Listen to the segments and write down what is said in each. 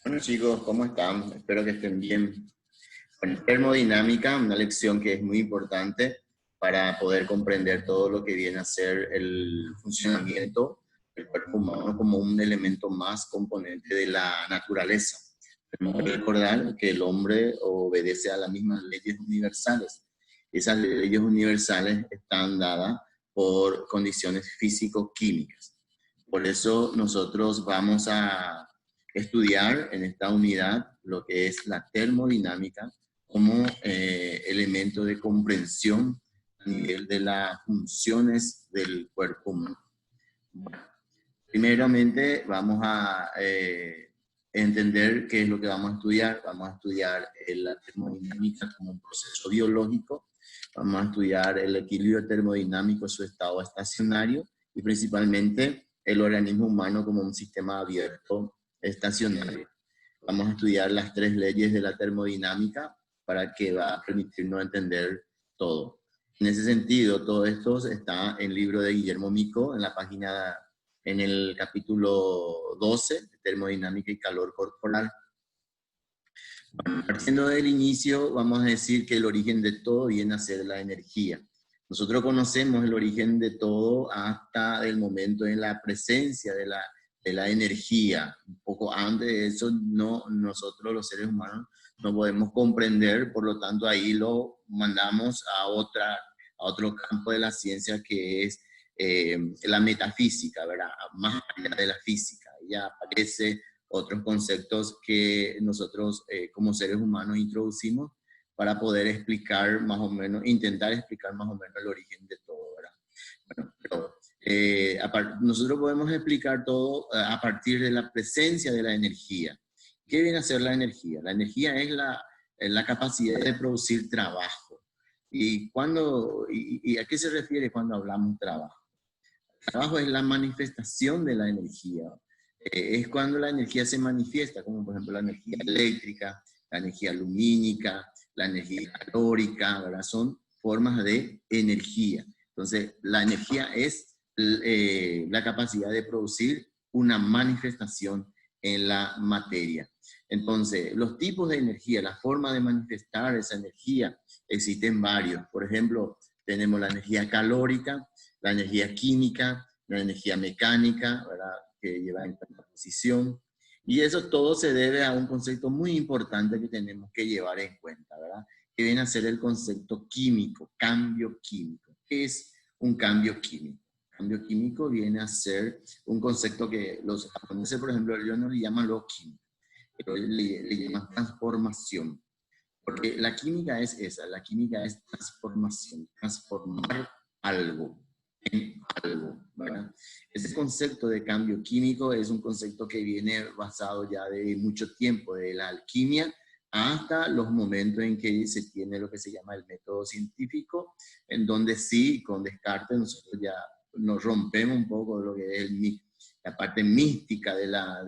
Bueno chicos, ¿cómo están? Espero que estén bien. Bueno, termodinámica, una lección que es muy importante para poder comprender todo lo que viene a ser el funcionamiento del cuerpo humano como un elemento más componente de la naturaleza. Tenemos que recordar que el hombre obedece a las mismas leyes universales. Esas leyes universales están dadas por condiciones físico-químicas. Por eso nosotros vamos a estudiar en esta unidad lo que es la termodinámica como elemento de comprensión a nivel de las funciones del cuerpo humano. Bueno, primeramente vamos a entender qué es lo que vamos a estudiar. Vamos a estudiar la termodinámica como un proceso biológico. Vamos a estudiar el equilibrio termodinámico, su estado estacionario y principalmente el organismo humano como un sistema abierto estacionario. Vamos a estudiar las tres leyes de la termodinámica para que va a permitirnos entender todo. En ese sentido, todo esto está en el libro de Guillermo Mico, en el capítulo 12, de termodinámica y calor corporal. Bueno, partiendo del inicio, vamos a decir que el origen de todo viene a ser la energía. Nosotros conocemos el origen de todo hasta el momento en la presencia de la energía. Un poco antes de eso, nosotros los seres humanos no podemos comprender, por lo tanto ahí lo mandamos a otro campo de la ciencia que es la metafísica, ¿verdad? Más allá de la física. Ya aparece otros conceptos que nosotros como seres humanos introducimos para poder explicar más o menos, intentar explicar más o menos el origen de todo, ¿verdad? Bueno, pero nosotros podemos explicar todo a partir de la presencia de la energía. ¿Qué viene a ser la energía? La energía es la capacidad de producir trabajo. ¿Y a qué se refiere cuando hablamos trabajo? El trabajo es la manifestación de la energía. Es cuando la energía se manifiesta, como por ejemplo la energía eléctrica, la energía lumínica, la energía calórica, ¿verdad? Son formas de energía. Entonces, la energía es la capacidad de producir una manifestación en la materia. Entonces, los tipos de energía, la forma de manifestar esa energía, existen varios. Por ejemplo, tenemos la energía calórica, la energía química, la energía mecánica, ¿verdad? Que lleva en posición. Y eso todo se debe a un concepto muy importante que tenemos que llevar en cuenta, ¿verdad? Que viene a ser el concepto químico, cambio químico. ¿Qué es un cambio químico? Cambio químico viene a ser un concepto que los japoneses, por ejemplo, ellos no le llaman lo químico, pero le llaman transformación. Porque la química es esa, la química es transformación, transformar algo en algo, ¿verdad? Ese concepto de cambio químico es un concepto que viene basado ya de mucho tiempo, de la alquimia hasta los momentos en que se tiene lo que se llama el método científico, en donde sí, con Descartes nosotros ya nos rompemos un poco de lo que es la parte mística de la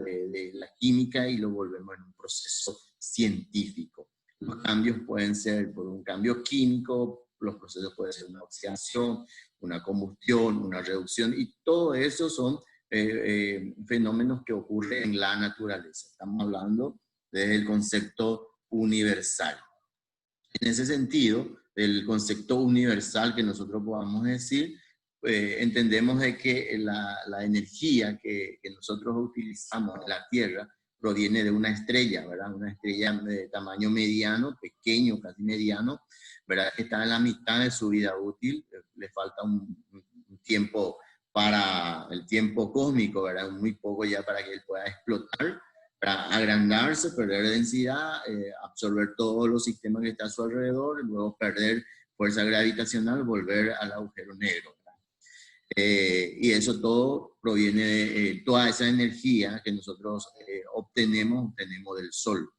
química y lo volvemos en un proceso científico. Los cambios pueden ser por un cambio químico, los procesos pueden ser una oxidación, una combustión, una reducción, y todo eso son fenómenos que ocurren en la naturaleza. Estamos hablando desde el concepto universal. En ese sentido, el concepto universal que nosotros podamos decir, entendemos de que la energía que nosotros utilizamos en la Tierra proviene de una estrella, ¿verdad? Una estrella de tamaño mediano, pequeño, casi mediano, ¿verdad? Que está en la mitad de su vida útil, le falta un tiempo para el tiempo cósmico, ¿verdad? Muy poco ya para que él pueda explotar, para agrandarse, perder densidad, absorber todos los sistemas que están a su alrededor, y luego perder fuerza gravitacional, volver al agujero negro. Y eso todo proviene de toda esa energía que nosotros obtenemos del Sol.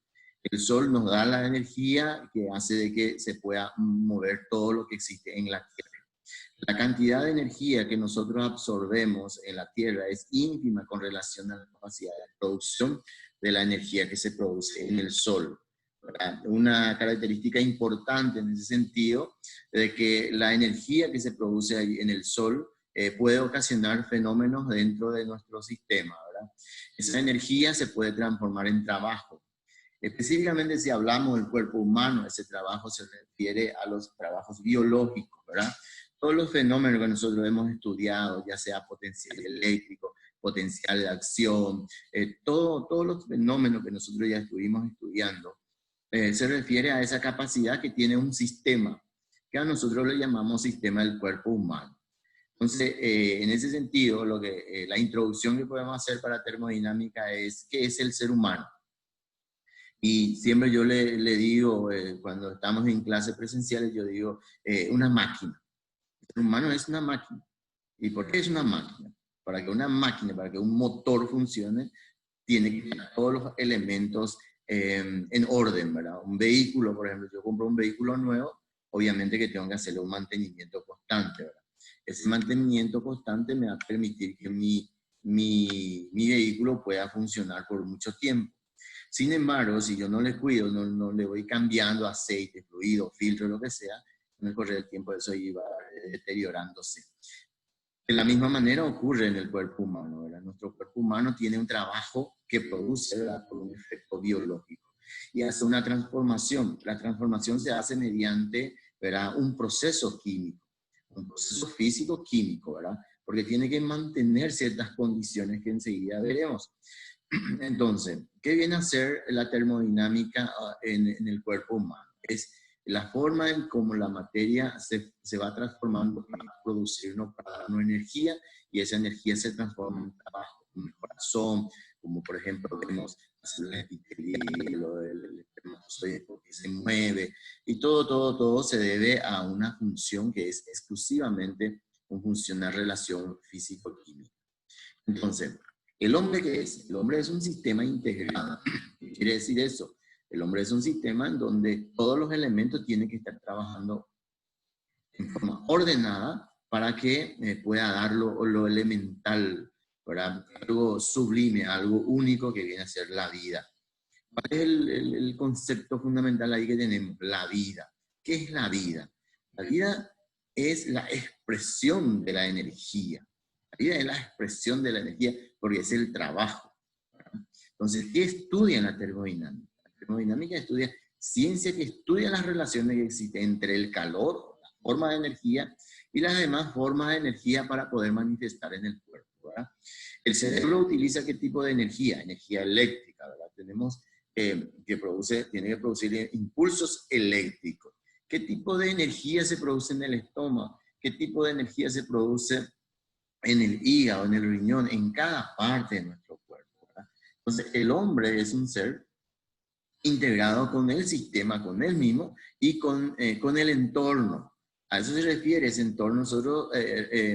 El Sol nos da la energía que hace de que se pueda mover todo lo que existe en la Tierra. La cantidad de energía que nosotros absorbemos en la Tierra es ínfima con relación a la capacidad de producción de la energía que se produce en el Sol. Una característica importante en ese sentido de que la energía que se produce ahí en el Sol puede ocasionar fenómenos dentro de nuestro sistema, ¿verdad? Esa energía se puede transformar en trabajo. Específicamente si hablamos del cuerpo humano, ese trabajo se refiere a los trabajos biológicos, ¿verdad? Todos los fenómenos que nosotros hemos estudiado, ya sea potencial eléctrico, potencial de acción, todos los fenómenos que nosotros ya estuvimos estudiando, se refiere a esa capacidad que tiene un sistema, que a nosotros le llamamos sistema del cuerpo humano. Entonces, en ese sentido, la introducción que podemos hacer para termodinámica es, ¿qué es el ser humano? Y siempre yo le digo, cuando estamos en clases presenciales, yo digo, una máquina. El ser humano es una máquina. ¿Y por qué es una máquina? Para que una máquina, para que un motor funcione, tiene que tener todos los elementos en orden, ¿verdad? Un vehículo, por ejemplo, yo compro un vehículo nuevo, obviamente que tengo que hacerle un mantenimiento constante, ¿verdad? Ese mantenimiento constante me va a permitir que mi vehículo pueda funcionar por mucho tiempo. Sin embargo, si yo no le cuido, no le voy cambiando aceite, fluido, filtro, lo que sea, con el correr del tiempo eso iba deteriorándose. De la misma manera ocurre en el cuerpo humano, ¿verdad? Nuestro cuerpo humano tiene un trabajo que produce, ¿verdad?, por un efecto biológico y hace una transformación. La transformación se hace mediante, ¿verdad?, un proceso químico, un proceso físico-químico, ¿verdad? Porque tiene que mantener ciertas condiciones que enseguida veremos. Entonces, ¿qué viene a ser la termodinámica en el cuerpo humano? Es la forma en cómo la materia se va transformando para producirnos, para darnos energía, y esa energía se transforma en trabajo, como el corazón, como por ejemplo vemos las células epiteliales, el espermatozoide que se mueve, y todo se debe a una función que es exclusivamente una relación físico-química. Entonces, ¿el hombre qué es? El hombre es un sistema integrado. ¿Qué quiere decir eso? El hombre es un sistema en donde todos los elementos tienen que estar trabajando en forma ordenada para que pueda dar lo elemental, ¿verdad? Algo sublime, algo único que viene a ser la vida. ¿Cuál es el concepto fundamental ahí que tenemos? La vida. ¿Qué es la vida? La vida es la expresión de la energía. La vida es la expresión de la energía porque es el trabajo, ¿verdad? Entonces, ¿qué estudia la termodinámica? La termodinámica estudia ciencia que estudia las relaciones que existen entre el calor, la forma de energía, y las demás formas de energía para poder manifestar en el cuerpo, ¿verdad? El cerebro utiliza ¿qué tipo de energía? Energía eléctrica, ¿verdad? Tenemos tiene que producir impulsos eléctricos. ¿Qué tipo de energía se produce en el estómago? ¿Qué tipo de energía se produce en el hígado, en el riñón, en cada parte de nuestro cuerpo, ¿verdad? Entonces, el hombre es un ser integrado con el sistema, con él mismo y con el entorno. A eso se refiere ese entorno. Nosotros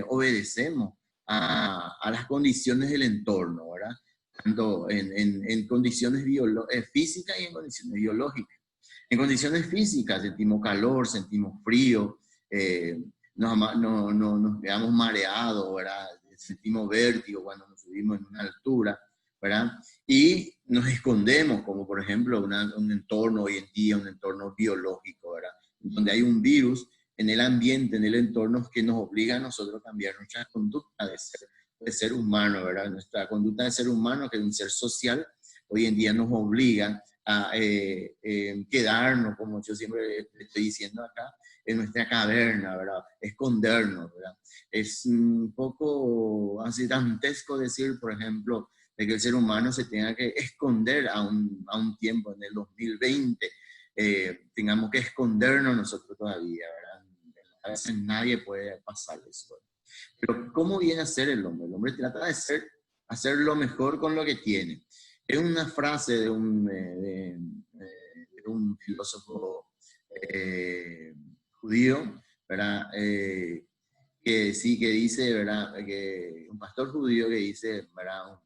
obedecemos a las condiciones del entorno, ¿verdad? Tanto en condiciones físicas y en condiciones biológicas. En condiciones físicas sentimos calor, sentimos frío, nos quedamos mareados, ¿verdad? Sentimos vértigo cuando nos subimos en una altura, ¿verdad? Y nos escondemos, como por ejemplo un entorno hoy en día, un entorno biológico, ¿verdad? Donde hay un virus en el ambiente, en el entorno, que nos obliga a nosotros a cambiar nuestra conducta de ser humano, ¿verdad? Nuestra conducta de ser humano, que es un ser social, hoy en día nos obliga a quedarnos, como yo siempre estoy diciendo acá, en nuestra caverna, ¿verdad? Escondernos, ¿verdad? Es un poco así dantesco decir, por ejemplo, de que el ser humano se tenga que esconder a un tiempo, en el 2020, tengamos que escondernos nosotros todavía, ¿verdad? A veces nadie puede pasar eso. Pero ¿cómo viene a ser el hombre? El hombre trata de hacer lo mejor con lo que tiene. Es una frase de un filósofo judío, ¿verdad? Que sí, que dice, ¿verdad? Que un pastor judío que dice, ¿verdad?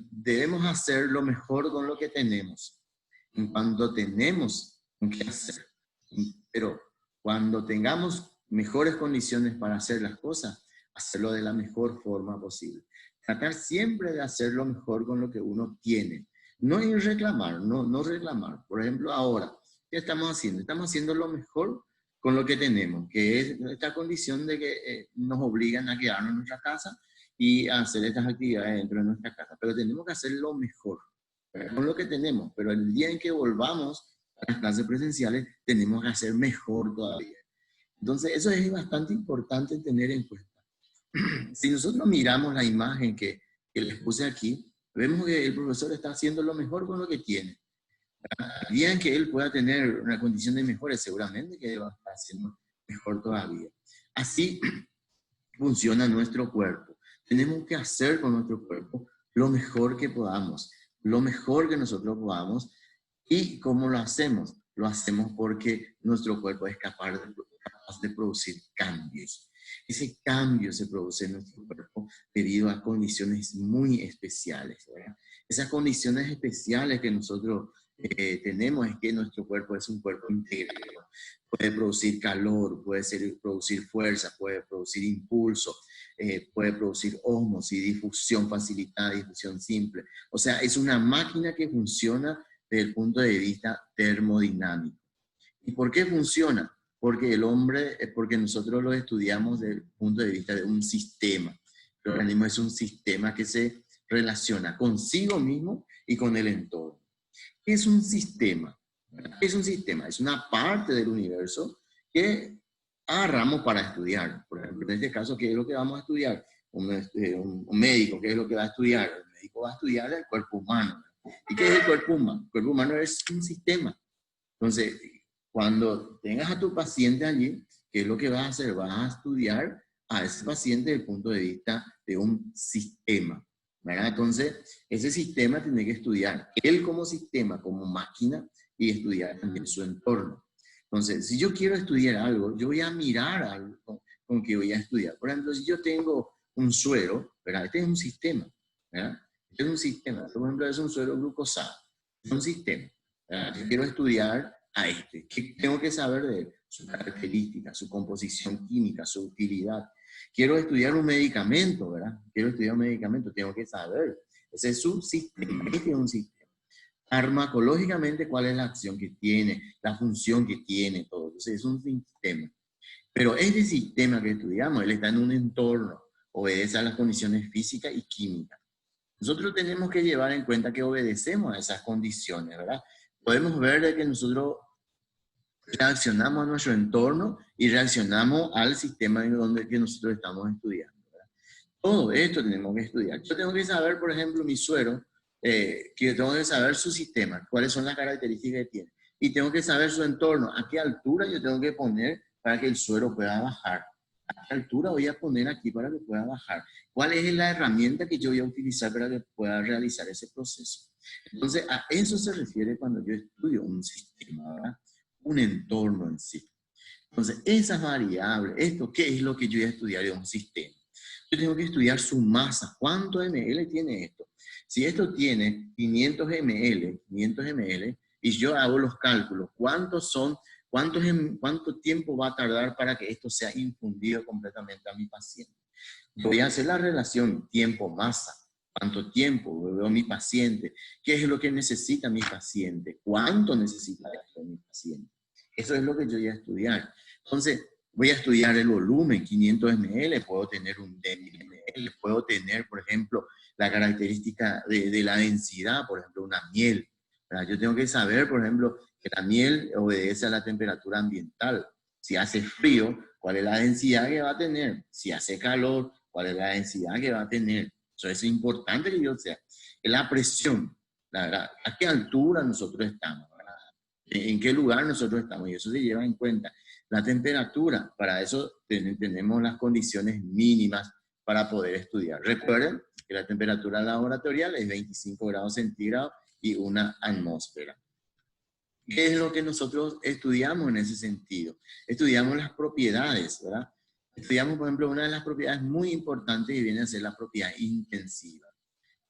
Debemos hacer lo mejor con lo que tenemos, en cuanto tenemos que hacer. Pero cuando tengamos mejores condiciones para hacer las cosas, hacerlo de la mejor forma posible. Tratar siempre de hacer lo mejor con lo que uno tiene. No ir reclamar, no reclamar. Por ejemplo, ahora, ¿qué estamos haciendo? Estamos haciendo lo mejor con lo que tenemos, que es esta condición de que nos obligan a quedarnos en nuestra casa y hacer estas actividades dentro de nuestra casa. Pero tenemos que hacer lo mejor, ¿verdad? Con lo que tenemos. Pero el día en que volvamos a las clases presenciales, tenemos que hacer mejor todavía. Entonces, eso es bastante importante tener en cuenta. Si nosotros miramos la imagen que les puse aquí, vemos que el profesor está haciendo lo mejor con lo que tiene. El día en que él pueda tener una condición de mejora, seguramente que va a estar haciendo mejor todavía. Así funciona nuestro cuerpo. Tenemos que hacer con nuestro cuerpo lo mejor que podamos, lo mejor que nosotros podamos. ¿Y cómo lo hacemos? Lo hacemos porque nuestro cuerpo es capaz de producir cambios. Ese cambio se produce en nuestro cuerpo debido a condiciones muy especiales, ¿verdad? Esas condiciones especiales que nosotros tenemos es que nuestro cuerpo es un cuerpo integral. Puede producir calor, puede producir fuerza, puede producir impulso, puede producir ósmosis, difusión facilitada, difusión simple. O sea, es una máquina que funciona desde el punto de vista termodinámico. ¿Y por qué funciona? Porque porque nosotros lo estudiamos desde el punto de vista de un sistema. El organismo es un sistema que se relaciona consigo mismo y con el entorno. ¿Qué es un sistema? ¿Qué es un sistema? Es una parte del universo que agarramos para estudiar. Por ejemplo, en este caso, ¿qué es lo que vamos a estudiar? Un médico, ¿qué es lo que va a estudiar? El médico va a estudiar el cuerpo humano. ¿Y qué es el cuerpo humano? El cuerpo humano es un sistema. Entonces, cuando tengas a tu paciente allí, ¿qué es lo que vas a hacer? Vas a estudiar a ese paciente desde el punto de vista de un sistema, ¿verdad? Entonces, ese sistema tiene que estudiar él como sistema, como máquina, y estudiar también su entorno. Entonces, si yo quiero estudiar algo, yo voy a mirar algo con que voy a estudiar. Por ejemplo, si yo tengo un suero, ¿verdad? Este es un sistema, ¿verdad? Este es un sistema. Por ejemplo, es un suero glucosado. Es un sistema, ¿verdad? Yo quiero estudiar a este. ¿Qué tengo que saber de él? Su característica, su composición química, su utilidad. Quiero estudiar un medicamento, ¿verdad? Quiero estudiar un medicamento, tengo que saber. Ese es un sistema, este es un sistema. Farmacológicamente, ¿cuál es la acción que tiene? La función que tiene, todo. Entonces, es un sistema. Pero este sistema que estudiamos, él está en un entorno, obedece a las condiciones físicas y químicas. Nosotros tenemos que llevar en cuenta que obedecemos a esas condiciones, ¿verdad? Podemos ver de que nosotros reaccionamos a nuestro entorno y reaccionamos al sistema en donde que nosotros estamos estudiando, ¿verdad? Todo esto tenemos que estudiar. Yo tengo que saber, por ejemplo, mi suero, que tengo que saber su sistema, cuáles son las características que tiene. Y tengo que saber su entorno, a qué altura yo tengo que poner para que el suero pueda bajar. ¿A qué altura voy a poner aquí para que pueda bajar? ¿Cuál es la herramienta que yo voy a utilizar para que pueda realizar ese proceso? Entonces, a eso se refiere cuando yo estudio un sistema, ¿verdad? Un entorno en sí. Entonces, esas variables, ¿qué es lo que yo voy a estudiar de un sistema? Yo tengo que estudiar su masa. ¿Cuánto ml tiene esto? Si esto tiene 500 ml, y yo hago los cálculos, ¿cuánto tiempo va a tardar para que esto sea infundido completamente a mi paciente? Voy a hacer la relación tiempo-masa. ¿Cuánto tiempo veo a mi paciente? ¿Qué es lo que necesita mi paciente? ¿Cuánto necesita mi paciente? Eso es lo que yo voy a estudiar. Entonces, voy a estudiar el volumen, 500 ml, puedo tener un ml, puedo tener, por ejemplo, la característica de la densidad, por ejemplo, una miel. ¿Verdad? Yo tengo que saber, por ejemplo, que la miel obedece a la temperatura ambiental. Si hace frío, ¿cuál es la densidad que va a tener? Si hace calor, ¿cuál es la densidad que va a tener? Eso es importante que yo sea. La presión, la verdad, ¿a qué altura nosotros estamos? ¿Verdad? ¿En qué lugar nosotros estamos? Y eso se lleva en cuenta. La temperatura, para eso tenemos las condiciones mínimas para poder estudiar. Recuerden que la temperatura laboratorial es 25 grados centígrados y una atmósfera. ¿Qué es lo que nosotros estudiamos en ese sentido? Estudiamos las propiedades, ¿verdad? Estudiamos, por ejemplo, una de las propiedades muy importantes que viene a ser la propiedad intensiva.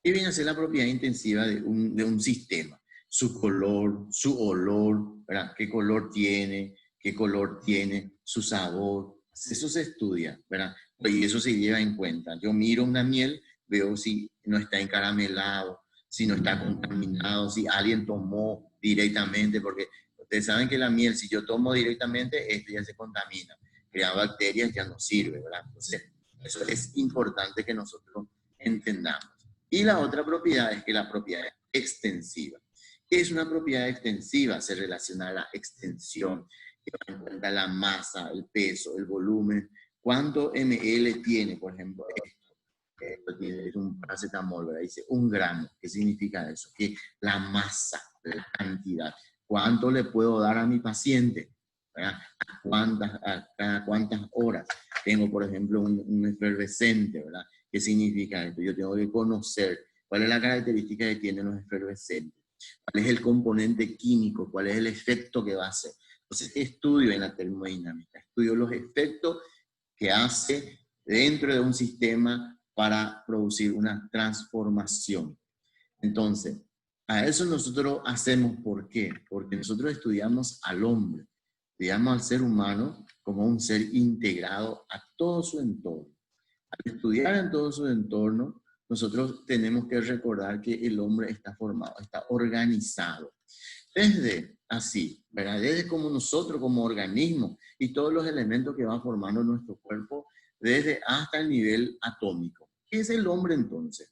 ¿Qué viene a ser la propiedad intensiva de un sistema? Su color, su olor, ¿verdad? ¿Qué color tiene? ¿Qué color tiene? Su sabor. Eso se estudia, ¿verdad? Y eso se lleva en cuenta. Yo miro una miel, veo si no está encaramelado, si no está contaminado, si alguien tomó directamente, porque ustedes saben que la miel, si yo tomo directamente, esto ya se contamina, crea bacterias, ya no sirve, ¿verdad? Entonces, Eso es importante que nosotros entendamos. Y la otra propiedad es que la propiedad es extensiva. ¿Qué es una propiedad extensiva? Se relaciona a la extensión, que va en cuenta la masa, el peso, el volumen. ¿Cuánto ml tiene, por ejemplo, esto es un paracetamol, ¿verdad? Dice 1 gramo. ¿Qué significa eso? Que la masa, la cantidad. ¿Cuánto le puedo dar a mi paciente? ¿Verdad? ¿A cada cuántas horas? Tengo, por ejemplo, un efervescente, ¿verdad? ¿Qué significa esto? Yo tengo que conocer cuál es la característica que tienen los efervescentes, cuál es el componente químico, cuál es el efecto que va a hacer. Entonces, estudio en la termodinámica, estudio los efectos que hace dentro de un sistema para producir una transformación. Entonces, a eso nosotros hacemos, ¿por qué? Porque nosotros estudiamos al hombre, estudiamos al ser humano como un ser integrado a todo su entorno. Al estudiar en todo su entorno, nosotros tenemos que recordar que el hombre está formado, está organizado. Desde así, ¿verdad? Desde como nosotros, como organismo, y todos los elementos que van formando nuestro cuerpo, desde hasta el nivel atómico. ¿Qué es el hombre entonces?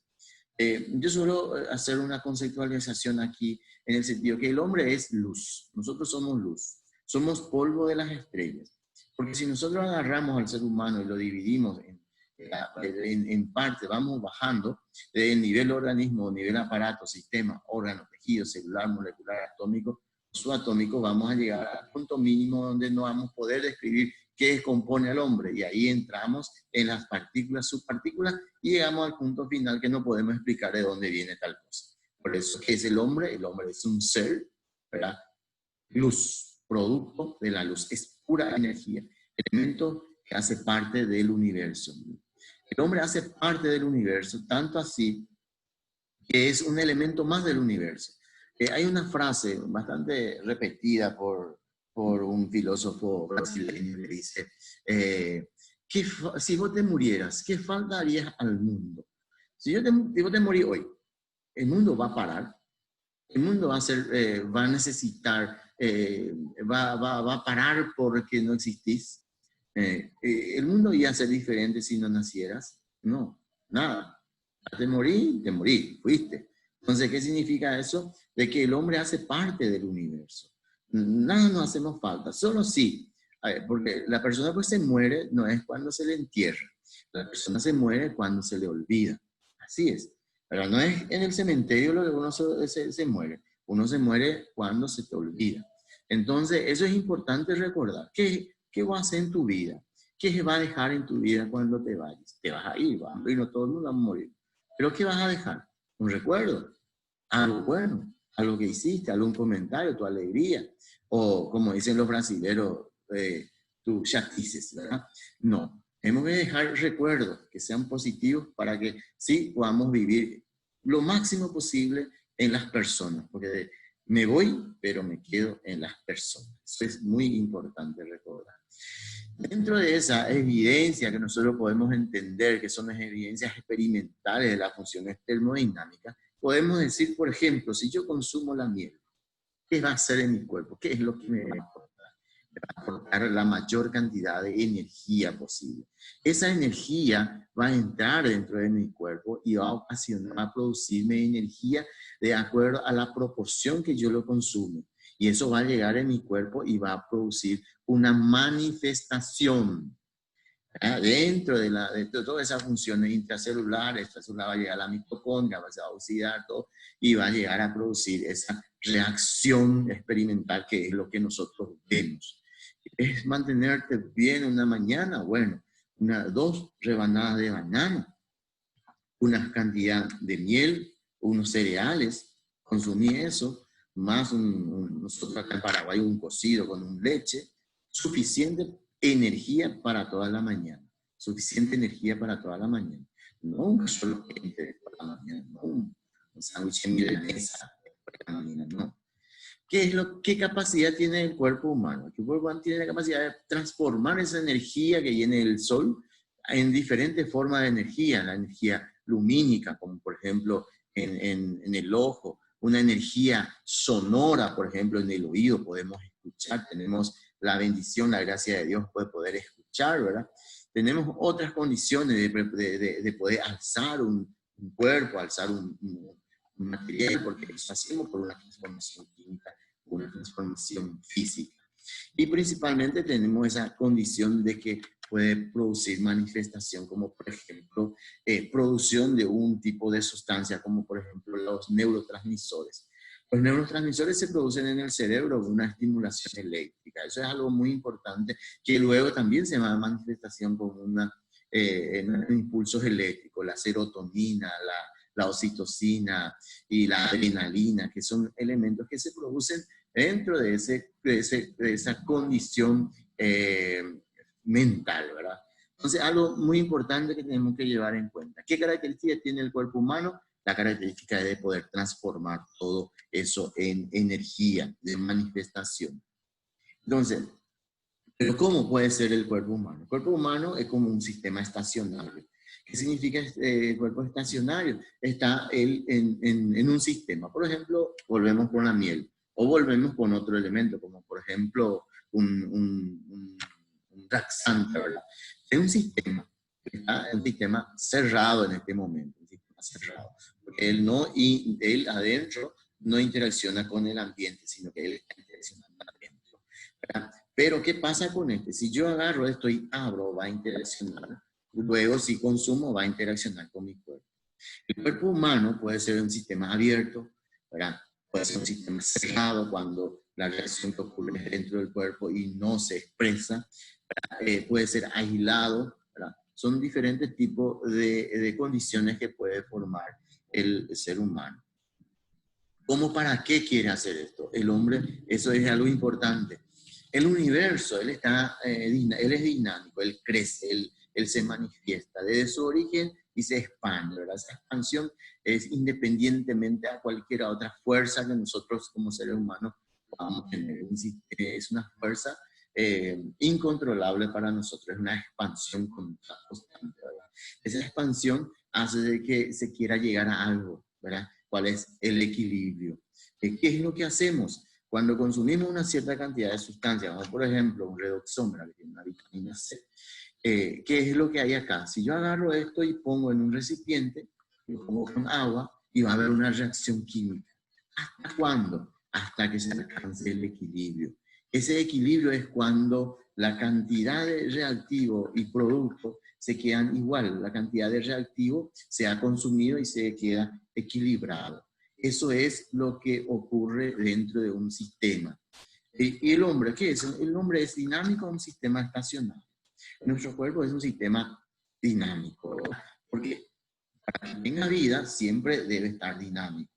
Yo suelo hacer una conceptualización aquí en el sentido que el hombre es luz. Nosotros somos luz. Somos polvo de las estrellas. Porque si nosotros agarramos al ser humano y lo dividimos en parte, vamos bajando del nivel organismo, nivel aparato, sistema, órgano, tejido, celular, molecular, atómico, subatómico, vamos a llegar al punto mínimo donde no vamos a poder describir qué compone al hombre. Y ahí entramos en las partículas, subpartículas, y llegamos al punto final que no podemos explicar de dónde viene tal cosa. Por eso, ¿qué es el hombre? El hombre es un ser, ¿verdad? Luz, producto de la luz, es pura energía, elemento que hace parte del universo. El hombre hace parte del universo, tanto así que es un elemento más del universo. Hay una frase bastante repetida por un filósofo brasileño que dice, si vos te murieras, ¿qué falta harías al mundo? Si vos te morís hoy, el mundo va a parar, el mundo va a necesitar, va a parar porque no existís. ¿El mundo iba a ser diferente si no nacieras? No, nada. Te morí, fuiste. Entonces, ¿qué significa eso? De que el hombre hace parte del universo. Nada nos hacemos falta, solo sí. Porque la persona pues se muere no es cuando se le entierra. La persona se muere cuando se le olvida. Así es. Pero no es en el cementerio lo que uno se muere. Uno se muere cuando se te olvida. Entonces, eso es importante recordar. ¿Qué vas a hacer en tu vida? ¿Qué se va a dejar en tu vida cuando te vayas? Te vas a ir, vas a morir, no todo el mundo va a morir. ¿Pero qué vas a dejar? Un recuerdo, algo bueno, algo que hiciste, algún comentario, tu alegría, o como dicen los brasileños, tu chatices, ¿verdad? No, hemos de dejar recuerdos que sean positivos para que sí podamos vivir lo máximo posible en las personas, porque me voy, pero me quedo en las personas. Eso es muy importante recordar. Dentro de esa evidencia que nosotros podemos entender, que son las evidencias experimentales de las funciones termodinámicas, podemos decir, por ejemplo, si yo consumo la miel, ¿qué va a hacer en mi cuerpo? ¿Qué es lo que me va a aportar? Me va a aportar la mayor cantidad de energía posible. Esa energía va a entrar dentro de mi cuerpo y va a ocasionar, va a producirme energía de acuerdo a la proporción que yo lo consumo. Y eso va a llegar en mi cuerpo y va a producir una manifestación dentro de todas esas funciones intracelulares. Extracelular va a llegar a la mitocondria, va a oxidar todo y va a llegar a producir esa reacción experimental que es lo que nosotros vemos. ¿Es mantenerte bien una mañana? Bueno, 2 rebanadas de banana, una cantidad de miel, unos cereales, consumí eso, más nosotros acá en Paraguay un cocido con un leche, suficiente energía para toda la mañana, suficiente energía para toda la mañana. No un solo para la mañana, no un sándwich en milanesa para la mañana, no. ¿Qué capacidad tiene el cuerpo humano? El cuerpo humano tiene la capacidad de transformar esa energía que viene del sol en diferentes formas de energía, la energía lumínica, como por ejemplo en el ojo, una energía sonora, por ejemplo en el oído podemos escuchar, tenemos la bendición, la gracia de Dios de poder escuchar, ¿verdad? tenemos otras condiciones de poder alzar un cuerpo, alzar un material, porque eso hacemos por una transformación química, una transformación física. Y principalmente tenemos esa condición de que puede producir manifestación, como por ejemplo, producción de un tipo de sustancia, como por ejemplo los neurotransmisores. Los neurotransmisores se producen en el cerebro con una estimulación eléctrica. Eso es algo muy importante, que luego también se llama manifestación con en impulsos eléctricos, la serotonina, la oxitocina y la adrenalina, que son elementos que se producen dentro de esa condición mental, ¿verdad? Entonces, algo muy importante que tenemos que llevar en cuenta. ¿Qué características tiene el cuerpo humano? La característica de poder transformar todo eso en energía, de manifestación. Entonces, ¿pero cómo puede ser el cuerpo humano? El cuerpo humano es como un sistema estacionario. ¿Qué significa el cuerpo estacionario? Está él en un sistema. Por ejemplo, volvemos con la miel. O volvemos con otro elemento, como por ejemplo un laxante, ¿verdad? Es un sistema. Está un sistema cerrado en este momento. Un sistema cerrado. Porque él adentro no interacciona con el ambiente, sino que él está interaccionando adentro, ¿verdad? Pero ¿qué pasa con este? Si yo agarro esto y abro, va a interaccionar. Luego, si consumo, va a interaccionar con mi cuerpo. El cuerpo humano puede ser un sistema abierto, ¿verdad? Puede ser un sistema cerrado cuando la reacción que ocurre dentro del cuerpo y no se expresa. Puede ser aislado, ¿verdad? Son diferentes tipos de condiciones que puede formar el ser humano. ¿Cómo para qué quiere hacer esto? El hombre, eso es algo importante. El universo, él es dinámico, él crece, él se manifiesta desde su origen y se expande, ¿verdad? Esa expansión es independientemente a cualquier otra fuerza que nosotros como seres humanos podamos tener. Es una fuerza incontrolable para nosotros, es una expansión constante, ¿verdad? Esa expansión hace de que se quiera llegar a algo, ¿verdad? ¿Cuál es el equilibrio? ¿Qué es lo que hacemos? Cuando consumimos una cierta cantidad de sustancias, como por ejemplo un redoxón, que tiene una vitamina C, ¿qué es lo que hay acá? Si yo agarro esto y pongo en un recipiente, lo pongo con agua y va a haber una reacción química. ¿Hasta cuándo? Hasta que se alcance el equilibrio. Ese equilibrio es cuando la cantidad de reactivo y producto se quedan igual, la cantidad de reactivo se ha consumido y se queda equilibrado. Eso es lo que ocurre dentro de un sistema. ¿Y el hombre qué es? El hombre es dinámico, un sistema estacionario. Nuestro cuerpo es un sistema dinámico, ¿verdad? Porque para que tenga vida siempre debe estar dinámico.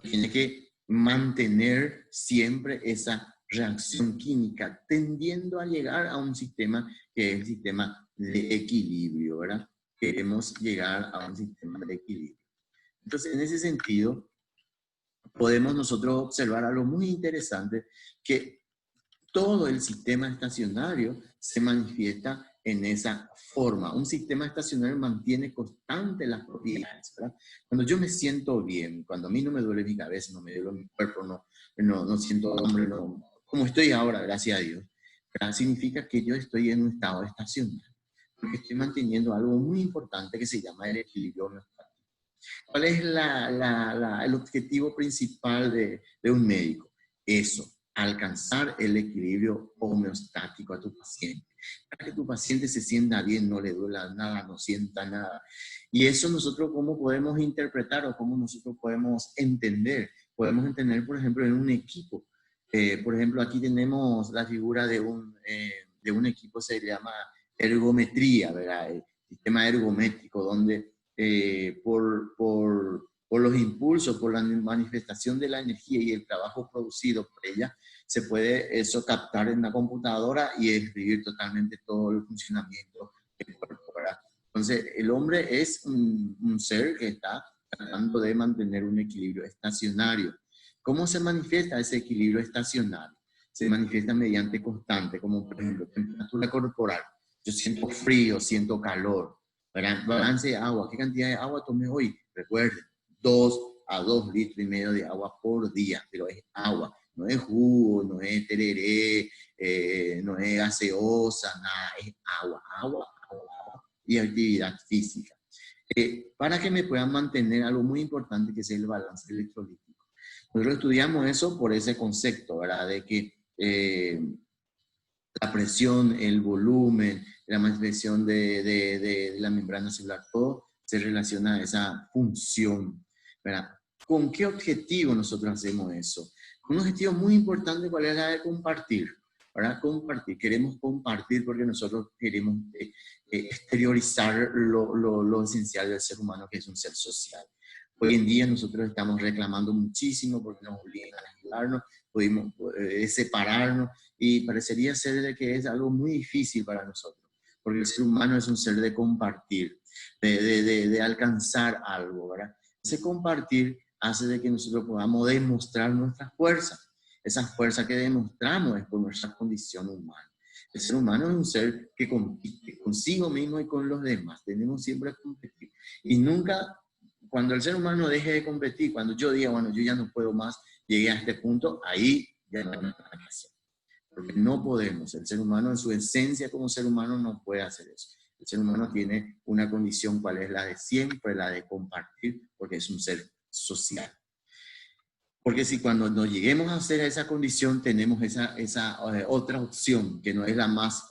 Tiene que mantener siempre esa reacción química, tendiendo a llegar a un sistema que es el sistema de equilibrio, ¿verdad? Queremos llegar a un sistema de equilibrio. Entonces, en ese sentido, podemos nosotros observar algo muy interesante, que todo el sistema estacionario se manifiesta en esa forma. Un sistema estacionario mantiene constante las propiedades, ¿verdad? Cuando yo me siento bien, cuando a mí no me duele mi cabeza, no me duele mi cuerpo, no siento hambre, como estoy ahora, gracias a Dios, ¿verdad? Significa que yo estoy en un estado estacionario, porque estoy manteniendo algo muy importante que se llama el equilibrio homeostático. ¿Cuál es el objetivo principal de un médico? Eso, alcanzar el equilibrio homeostático a tu paciente. Para que tu paciente se sienta bien, no le duela nada, no sienta nada. Y eso nosotros cómo podemos interpretar o cómo nosotros podemos entender. Podemos entender, por ejemplo, en un equipo. Por ejemplo, aquí tenemos la figura de un equipo, se llama ergometría, ¿verdad? El sistema ergométrico, donde por los impulsos, por la manifestación de la energía y el trabajo producido por ella, se puede eso captar en la computadora y escribir totalmente todo el funcionamiento del cuerpo, ¿verdad? Entonces, el hombre es un ser que está tratando de mantener un equilibrio estacionario. ¿Cómo se manifiesta ese equilibrio estacionario? Se manifiesta mediante constante, como por ejemplo temperatura corporal. Yo siento frío, siento calor. Balance de agua. ¿Qué cantidad de agua tomé hoy? Recuerden, 2 a 2,5 litros de agua por día, pero es agua, no es jugo, no es tereré, no es gaseosa, nada, es agua, agua, agua, agua y actividad física. Para que me puedan mantener algo muy importante que es el balance electrolítico. Nosotros estudiamos eso por ese concepto, ¿verdad? De que la presión, el volumen, la manifestación de la membrana celular, todo se relaciona a esa función, ¿verdad? ¿Con qué objetivo nosotros hacemos eso? Un objetivo muy importante, ¿cuál es la de compartir? ¿Verdad? Compartir, queremos compartir porque nosotros queremos exteriorizar lo esencial del ser humano, que es un ser social. Hoy en día nosotros estamos reclamando muchísimo porque nos obligan a aislarnos, pudimos separarnos, y parecería ser de que es algo muy difícil para nosotros, porque el ser humano es un ser de compartir, de alcanzar algo, ¿verdad? Ese compartir hace de que nosotros podamos demostrar nuestras fuerzas. Esa fuerza que demostramos es por nuestra condición humana. El ser humano es un ser que compite consigo mismo y con los demás. Tenemos siempre que competir. Y nunca, cuando el ser humano deje de competir, cuando yo diga, bueno, yo ya no puedo más, llegué a este punto, ahí ya no hay nada que hacer. Porque no podemos. El ser humano en su esencia como ser humano no puede hacer eso. El ser humano tiene una condición, ¿cuál es? La de siempre, la de compartir, porque es un ser social. Porque si cuando nos lleguemos a hacer esa condición, tenemos esa otra opción, que no es la más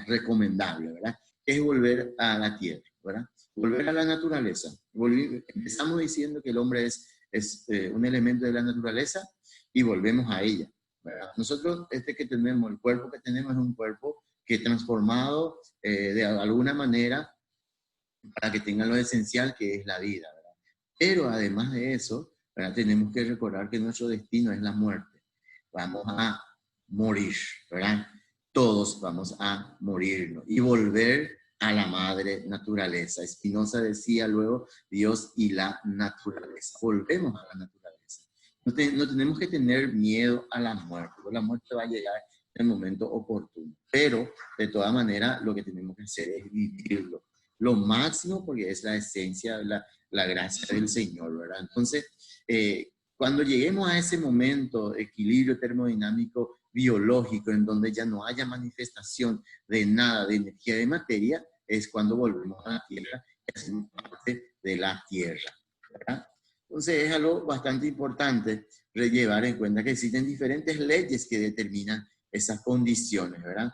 recomendable, ¿verdad? Es volver a la tierra, ¿verdad? Volver a la naturaleza. Empezamos diciendo que el hombre es un elemento de la naturaleza y volvemos a ella, ¿verdad? Nosotros, que tenemos, el cuerpo que tenemos es un cuerpo que es transformado de alguna manera para que tenga lo esencial que es la vida, ¿verdad? Pero además de eso, ¿verdad? Tenemos que recordar que nuestro destino es la muerte. Vamos a morir, ¿verdad? Todos vamos a morirnos y volver a la madre naturaleza. Spinoza decía luego, Dios y la naturaleza. Volvemos a la naturaleza. No tenemos que tener miedo a la muerte, porque la muerte va a llegar en el momento oportuno. Pero, de todas maneras, lo que tenemos que hacer es vivirlo. Lo máximo, porque es la esencia, la gracia del Señor, ¿verdad? Entonces, cuando lleguemos a ese momento, equilibrio termodinámico biológico, en donde ya no haya manifestación de nada, de energía, de materia, es cuando volvemos a la Tierra y hacemos parte de la Tierra, ¿verdad? Entonces es algo bastante importante llevar en cuenta que existen diferentes leyes que determinan esas condiciones, ¿verdad?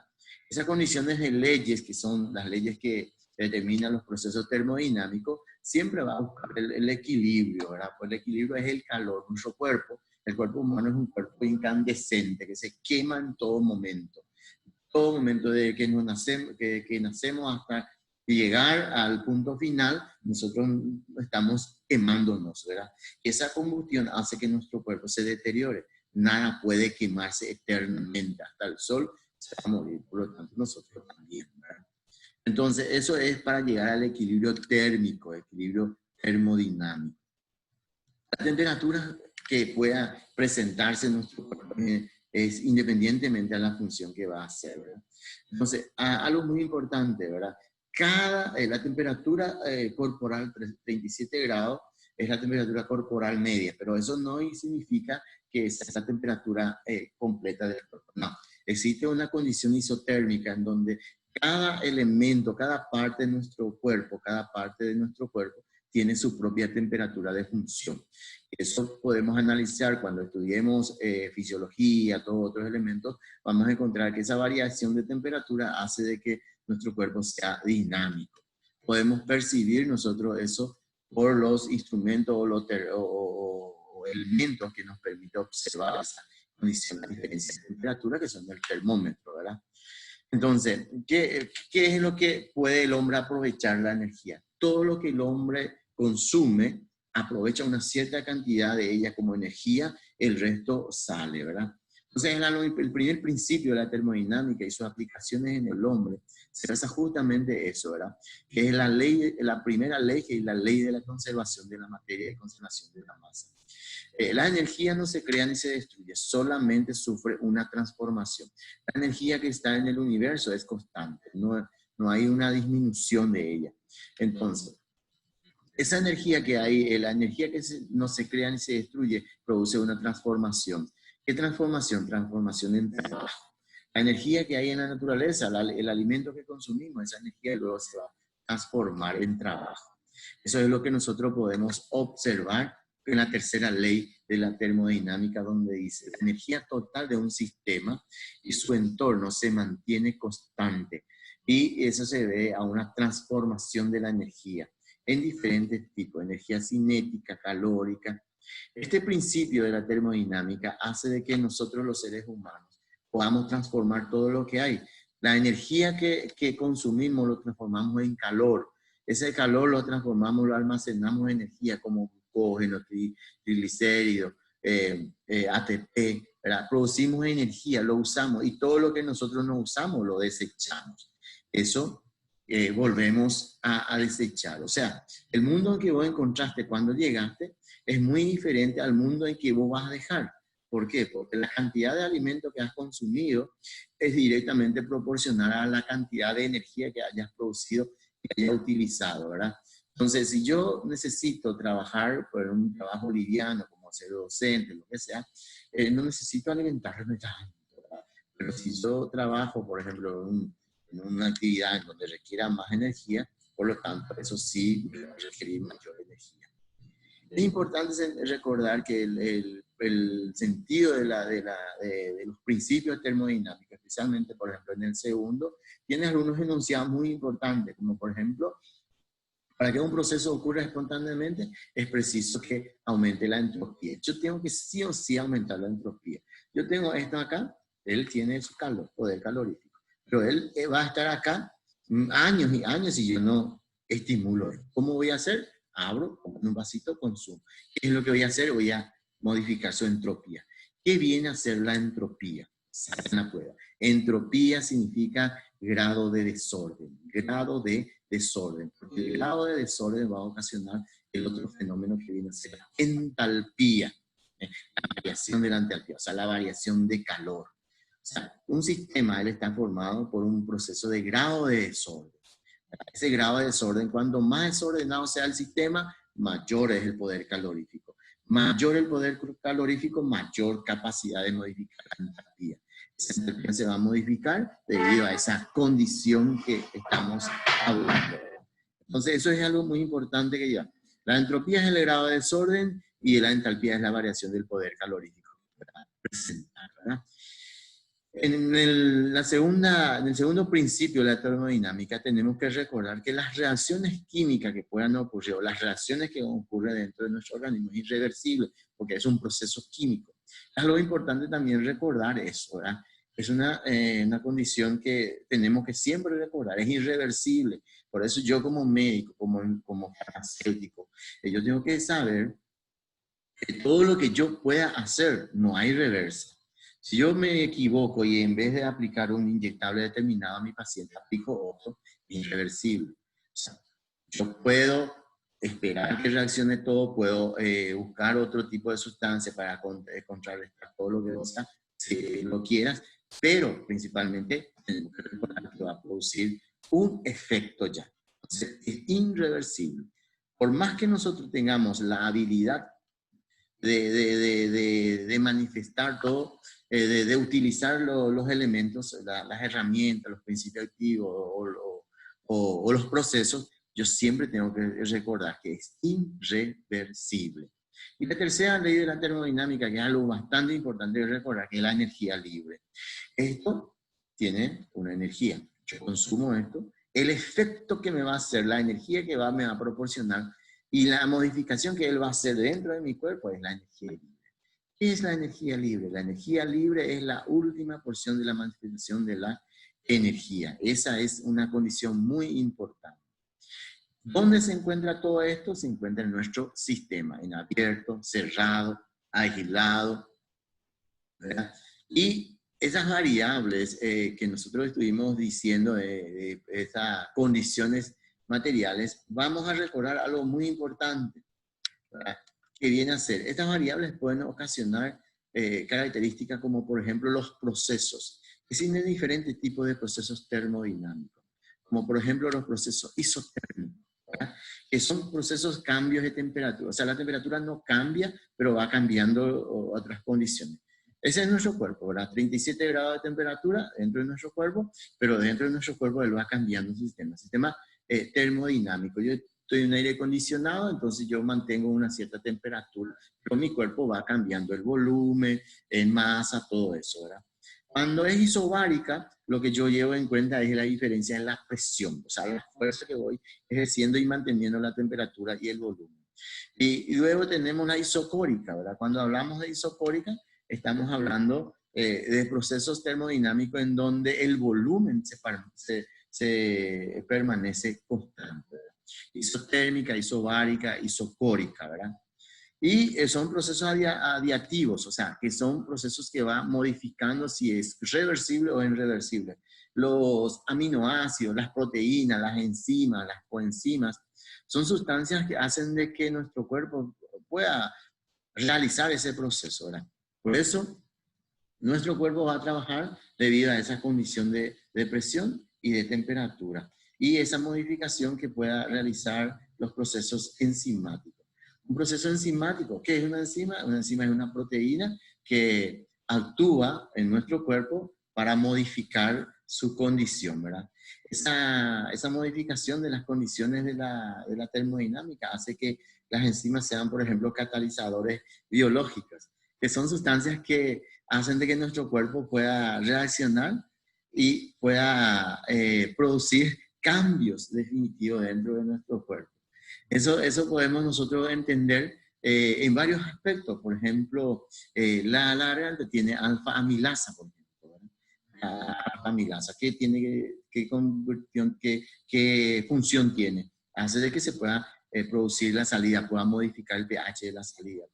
Esas condiciones de leyes, que son las leyes que determinan los procesos termodinámicos, siempre va a buscar el equilibrio, ¿verdad? Pues el equilibrio es el calor. Nuestro cuerpo, el cuerpo humano es un cuerpo incandescente, que se quema en todo momento. Todo momento de que nacemos hasta llegar al punto final, nosotros estamos quemándonos, ¿verdad? Y esa combustión hace que nuestro cuerpo se deteriore. Nada puede quemarse eternamente. Hasta el sol se va a morir, por lo tanto nosotros también, ¿verdad? Entonces, eso es para llegar al equilibrio térmico, equilibrio termodinámico. La temperatura que pueda presentarse en nuestro cuerpo es independientemente a la función que va a hacer, ¿verdad? Entonces, algo muy importante, ¿verdad? La temperatura corporal, 37 grados, es la temperatura corporal media, pero eso no significa que es la temperatura completa del cuerpo. No, existe una condición isotérmica en donde cada elemento, cada parte de nuestro cuerpo, tiene su propia temperatura de función. Eso podemos analizar cuando estudiemos fisiología, todos otros elementos, vamos a encontrar que esa variación de temperatura hace de que nuestro cuerpo sea dinámico. Podemos percibir nosotros eso por los instrumentos o elementos que nos permiten observar esa condición de diferencia de temperatura, que son el termómetro, ¿verdad? Entonces, ¿qué es lo que puede el hombre aprovechar la energía? Todo lo que el hombre consume, aprovecha una cierta cantidad de ella como energía, el resto sale, ¿verdad? Entonces, el primer principio de la termodinámica y sus aplicaciones en el hombre se basa justamente eso, ¿verdad? Que es la primera ley, que es la ley de la conservación de la materia y conservación de la masa. La energía no se crea ni se destruye, solamente sufre una transformación. La energía que está en el universo es constante, no hay una disminución de ella. Entonces, esa energía que hay, la energía que no se crea ni se destruye, produce una transformación. ¿Qué transformación? Transformación en trabajo. La energía que hay en la naturaleza, el alimento que consumimos, esa energía luego se va a transformar en trabajo. Eso es lo que nosotros podemos observar en la tercera ley de la termodinámica, donde dice, la energía total de un sistema y su entorno se mantiene constante. Y eso se debe a una transformación de la energía en diferentes tipos, energía cinética, calórica. Este principio de la termodinámica hace de que nosotros los seres humanos podamos transformar todo lo que hay. La energía que consumimos lo transformamos en calor. Ese calor lo transformamos, lo almacenamos en energía como glucógeno, triglicéridos, ATP, ¿verdad? Producimos energía, lo usamos y todo lo que nosotros no usamos lo desechamos. Eso volvemos a desechar. O sea, el mundo en que vos encontraste cuando llegaste es muy diferente al mundo en que vos vas a dejar. ¿Por qué? Porque la cantidad de alimento que has consumido es directamente proporcional a la cantidad de energía que hayas producido y hayas utilizado, ¿verdad? Entonces, si yo necesito trabajar por un trabajo liviano, como ser docente, lo que sea, no necesito alimentarme tanto, ¿verdad? Pero si yo trabajo, por ejemplo, en una actividad en donde requiera más energía, por lo tanto, eso sí va a requerir mayor energía. Es importante recordar que el sentido de los principios termodinámicos, especialmente, por ejemplo, en el segundo, tiene algunos enunciados muy importantes, como por ejemplo, para que un proceso ocurra espontáneamente, es preciso que aumente la entropía. Yo tengo que sí o sí aumentar la entropía. Yo tengo esto acá, él tiene su calor, poder calorífico, pero él va a estar acá años y años y yo no estimulo. ¿Cómo voy a hacer? Abro, pongo un vasito, consumo. ¿Qué es lo que voy a hacer? Voy a modificar su entropía. ¿Qué viene a ser la entropía? Saquen la prueba. Entropía significa grado de desorden, grado de desorden, porque el grado de desorden va a ocasionar el otro fenómeno que viene a ser la entalpía, la variación de la entalpía, o sea, la variación de calor. O sea, un sistema él está formado por un proceso de grado de desorden. Ese grado de desorden, cuando más desordenado sea el sistema, mayor es el poder calorífico. Mayor el poder calorífico, mayor capacidad de modificar la entalpía. Esa entalpía se va a modificar debido a esa condición que estamos hablando. Entonces, eso es algo muy importante que ya. La entropía es el grado de desorden y la entalpía es la variación del poder calorífico. ¿Verdad? En el segundo principio de la termodinámica tenemos que recordar que las reacciones químicas que puedan ocurrir o las reacciones que ocurren dentro de nuestro organismo es irreversible porque es un proceso químico. Es algo importante también recordar eso, ¿verdad? Es una condición que tenemos que siempre recordar, es irreversible. Por eso yo como médico, como farmacéutico, yo tengo que saber que todo lo que yo pueda hacer no hay reversa. Si yo me equivoco y en vez de aplicar un inyectable determinado a mi paciente, aplico otro, irreversible. O sea, yo puedo esperar que reaccione todo, puedo buscar otro tipo de sustancia para contrarrestar todo lo que sea, si lo quieras, pero principalmente tenemos que recordar que va a producir un efecto ya. Entonces, es irreversible. Por más que nosotros tengamos la habilidad de manifestar todo, de utilizar los elementos, las herramientas, los principios activos o los procesos, yo siempre tengo que recordar que es irreversible. Y la tercera ley de la termodinámica, que es algo bastante importante de recordar, que es la energía libre. Esto tiene una energía. Yo consumo esto. El efecto que me va a hacer, la energía que me va a proporcionar, y la modificación que él va a hacer dentro de mi cuerpo es la energía libre. ¿Qué es la energía libre? La energía libre es la última porción de la manifestación de la energía. Esa es una condición muy importante. ¿Dónde se encuentra todo esto? Se encuentra en nuestro sistema, en abierto, cerrado, aislado, ¿verdad? Y esas variables que nosotros estuvimos diciendo de esas condiciones materiales, vamos a recordar algo muy importante, ¿verdad? Que viene a ser, estas variables pueden ocasionar características como por ejemplo los procesos, que tienen diferentes tipos de procesos termodinámicos, como por ejemplo los procesos isotérmicos, ¿verdad? Que son procesos cambios de temperatura, o sea, la temperatura no cambia, pero va cambiando otras condiciones. Ese es nuestro cuerpo, ¿verdad? 37 grados de temperatura dentro de nuestro cuerpo, pero dentro de nuestro cuerpo él va cambiando su sistema termodinámico. Yo estoy en aire acondicionado, entonces yo mantengo una cierta temperatura, pero mi cuerpo va cambiando el volumen, en masa, todo eso, ¿verdad? Cuando es isobárica, lo que yo llevo en cuenta es la diferencia en la presión, o sea, la fuerza que voy ejerciendo y manteniendo la temperatura y el volumen. Y luego tenemos la isocórica, ¿verdad? Cuando hablamos de isocórica, estamos hablando de procesos termodinámicos en donde el volumen se permanece constante, ¿verdad? Isotérmica, isobárica, isocórica, ¿verdad? Y son procesos adiativos, o sea, que son procesos que van modificando si es reversible o irreversible. Los aminoácidos, las proteínas, las enzimas, las coenzimas, son sustancias que hacen de que nuestro cuerpo pueda realizar ese proceso, ¿verdad? Por eso, nuestro cuerpo va a trabajar debido a esa condición de presión y de temperatura, y esa modificación que pueda realizar los procesos enzimáticos. Un proceso enzimático, ¿qué es una enzima? Una enzima es una proteína que actúa en nuestro cuerpo para modificar su condición, ¿verdad? Esa modificación de las condiciones de la termodinámica hace que las enzimas sean, por ejemplo, catalizadores biológicos, que son sustancias que hacen de que nuestro cuerpo pueda reaccionar y pueda producir cambios definitivos dentro de nuestro cuerpo. Eso podemos nosotros entender en varios aspectos. Por ejemplo, la realidad tiene alfa-amilasa, por ejemplo, ¿verdad? Alfa-amilasa, ¿qué función tiene? Hace de que se pueda producir la salida, pueda modificar el pH de la salida.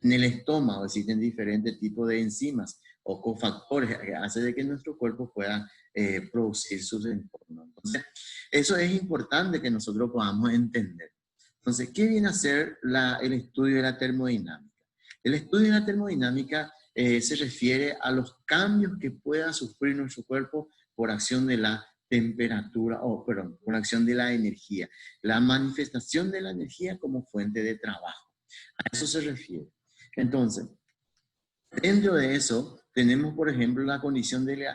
En el estómago existen diferentes tipos de enzimas o cofactores que hacen de que nuestro cuerpo pueda producir sus entornos. Entonces, eso es importante que nosotros podamos entender. Entonces, ¿qué viene a ser el estudio de la termodinámica? El estudio de la termodinámica se refiere a los cambios que pueda sufrir nuestro cuerpo por acción de la temperatura, por acción de la energía. La manifestación de la energía como fuente de trabajo. A eso se refiere. Entonces, dentro de eso, tenemos, por ejemplo, la condición de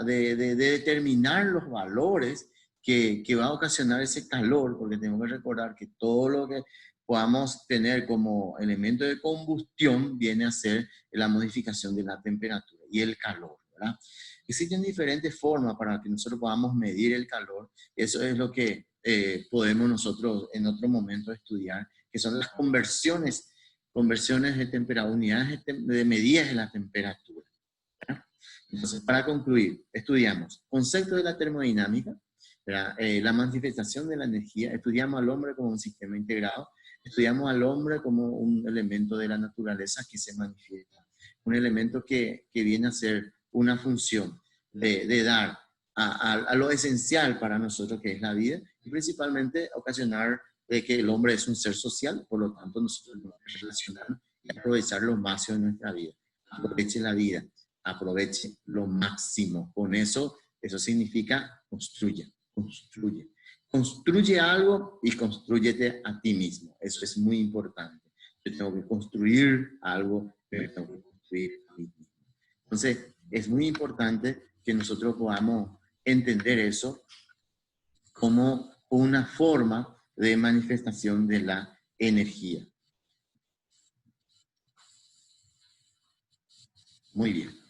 determinar los valores que va a ocasionar ese calor, porque tenemos que recordar que todo lo que podamos tener como elemento de combustión viene a ser la modificación de la temperatura y el calor, ¿verdad? Existen diferentes formas para que nosotros podamos medir el calor. Eso es lo que podemos nosotros en otro momento estudiar, que son las conversiones de temperatura, unidades de medidas de la temperatura, ¿verdad? Entonces, para concluir, estudiamos concepto de la termodinámica, la manifestación de la energía, estudiamos al hombre como un sistema integrado, estudiamos al hombre como un elemento de la naturaleza que se manifiesta, un elemento que viene a ser una función de dar a lo esencial para nosotros, que es la vida, y principalmente ocasionar de que el hombre es un ser social, por lo tanto nosotros debemos relacionarnos y aprovechar lo máximo de nuestra vida. Aproveche la vida, aproveche lo máximo. Con eso significa construye. Construye algo y construyete a ti mismo. Eso es muy importante. Yo tengo que construir algo, pero tengo que construir a mí mismo. Entonces, es muy importante que nosotros podamos entender eso como una forma de manifestación de la energía. Muy bien.